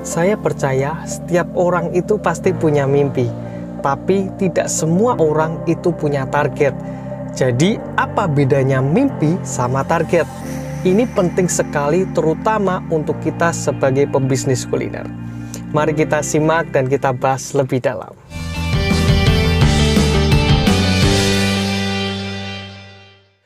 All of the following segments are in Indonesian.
Saya percaya setiap orang itu pasti punya mimpi, tapi tidak semua orang itu punya target. Jadi, apa bedanya mimpi sama target? Ini penting sekali, terutama untuk kita sebagai pebisnis kuliner. Mari kita simak dan kita bahas lebih dalam.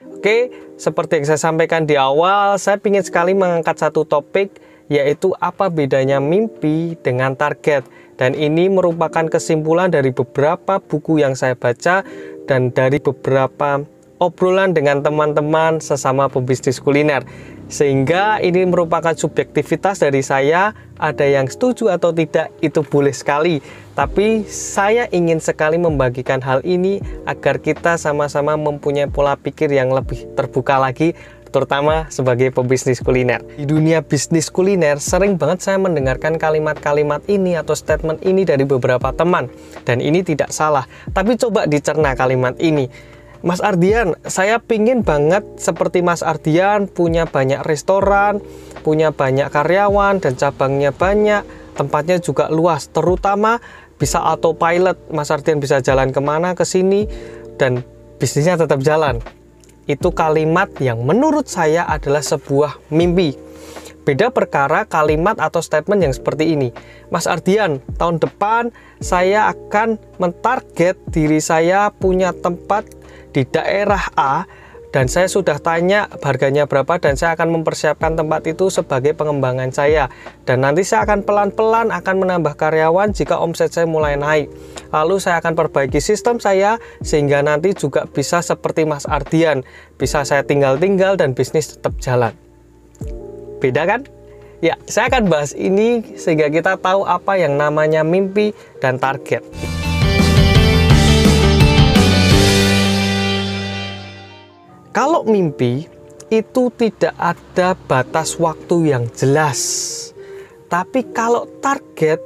Oke, seperti yang saya sampaikan di awal, saya ingin sekali mengangkat satu topik, yaitu apa bedanya mimpi dengan target. Dan ini merupakan kesimpulan dari beberapa buku yang saya baca dan dari beberapa obrolan dengan teman-teman sesama pebisnis kuliner. Sehingga ini merupakan subjektivitas dari saya, ada yang setuju atau tidak itu boleh sekali. Tapi saya ingin sekali membagikan hal ini agar kita sama-sama mempunyai pola pikir yang lebih terbuka lagi, terutama sebagai pebisnis kuliner. Di dunia bisnis kuliner, sering banget saya mendengarkan kalimat-kalimat ini atau statement ini dari beberapa teman. Dan ini tidak salah, tapi coba dicerna kalimat ini. Mas Ardian, saya pingin banget seperti Mas Ardian, punya banyak restoran, punya banyak karyawan, dan cabangnya banyak, tempatnya juga luas, terutama bisa autopilot, Mas Ardian bisa jalan kemana, ke sini, dan bisnisnya tetap jalan. Itu kalimat yang menurut saya adalah sebuah mimpi. Beda perkara kalimat atau statement yang seperti ini. Mas Ardian, tahun depan saya akan mentarget diri saya punya tempat di daerah A, dan saya sudah tanya harganya berapa, dan saya akan mempersiapkan tempat itu sebagai pengembangan saya, dan nanti saya akan pelan-pelan akan menambah karyawan jika omset saya mulai naik. Lalu saya akan perbaiki sistem saya sehingga nanti juga bisa seperti Mas Ardian, bisa saya tinggal-tinggal dan bisnis tetap jalan. Beda kan? Ya, saya akan bahas ini sehingga kita tahu apa yang namanya mimpi dan target. Kalau mimpi itu tidak ada batas waktu yang jelas. Tapi kalau target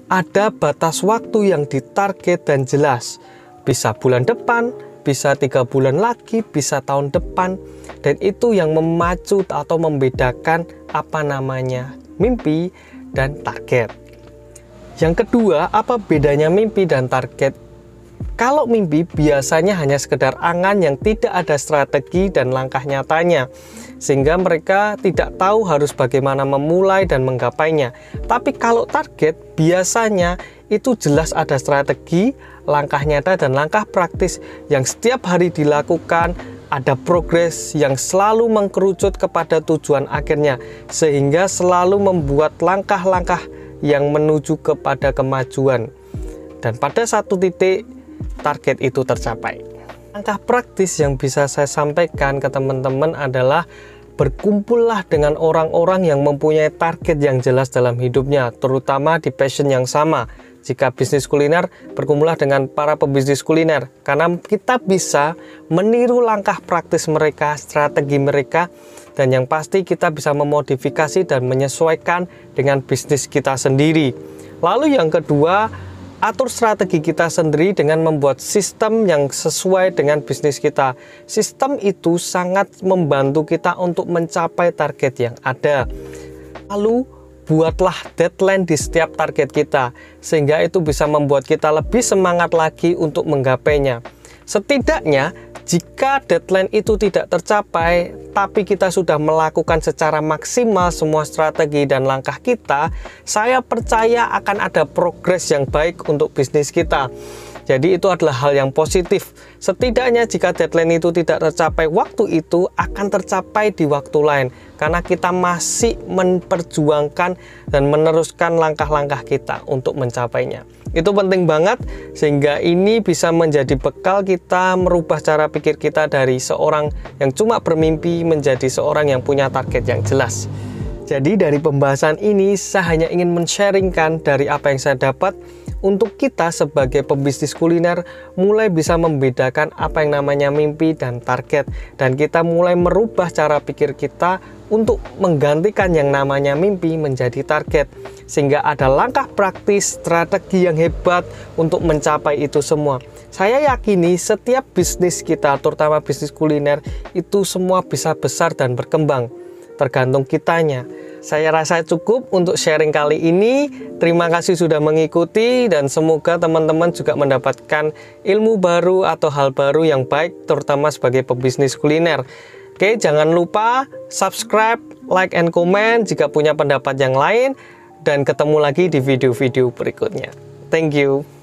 ada batas waktu yang ditarget dan jelas. Bisa bulan depan, bisa 3 bulan lagi, bisa tahun depan. Dan itu yang memacu atau membedakan apa namanya mimpi dan target. Yang kedua, apa bedanya mimpi dan target? Kalau mimpi biasanya hanya sekedar angan yang tidak ada strategi dan langkah nyatanya, sehingga mereka tidak tahu harus bagaimana memulai dan menggapainya. Tapi kalau target biasanya itu jelas ada strategi, langkah nyata dan langkah praktis yang setiap hari dilakukan, ada progres yang selalu mengkerucut kepada tujuan akhirnya, sehingga selalu membuat langkah-langkah yang menuju kepada kemajuan. Dan pada satu titik target itu tercapai. Langkah praktis yang bisa saya sampaikan ke teman-teman adalah berkumpullah dengan orang-orang yang mempunyai target yang jelas dalam hidupnya, terutama di passion yang sama. Jika bisnis kuliner, berkumpullah dengan para pebisnis kuliner, karena kita bisa meniru langkah praktis mereka, strategi mereka, dan yang pasti kita bisa memodifikasi dan menyesuaikan dengan bisnis kita sendiri. Lalu yang kedua, atur strategi kita sendiri dengan membuat sistem yang sesuai dengan bisnis kita. Sistem itu sangat membantu kita untuk mencapai target yang ada. Lalu, buatlah deadline di setiap target kita, sehingga itu bisa membuat kita lebih semangat lagi untuk menggapainya. Setidaknya, jika deadline itu tidak tercapai, tapi kita sudah melakukan secara maksimal semua strategi dan langkah kita, saya percaya akan ada progres yang baik untuk bisnis kita. Jadi itu adalah hal yang positif. Setidaknya jika deadline itu tidak tercapai waktu itu, akan tercapai di waktu lain. Karena kita masih memperjuangkan dan meneruskan langkah-langkah kita untuk mencapainya. Itu penting banget, sehingga ini bisa menjadi bekal kita merubah cara pikir kita dari seorang yang cuma bermimpi menjadi seorang yang punya target yang jelas. Jadi dari pembahasan ini, saya hanya ingin men-sharingkan dari apa yang saya dapat untuk kita sebagai pebisnis kuliner mulai bisa membedakan apa yang namanya mimpi dan target, dan kita mulai merubah cara pikir kita untuk menggantikan yang namanya mimpi menjadi target, sehingga ada langkah praktis, strategi yang hebat untuk mencapai itu semua. Saya yakini setiap bisnis kita, terutama bisnis kuliner, itu semua bisa besar dan berkembang, tergantung kitanya. Saya rasa cukup untuk sharing kali ini. Terima kasih sudah mengikuti dan semoga teman-teman juga mendapatkan ilmu baru atau hal baru yang baik, terutama sebagai pebisnis kuliner. Oke, jangan lupa subscribe, like, and comment jika punya pendapat yang lain, dan ketemu lagi di video-video berikutnya. Thank you.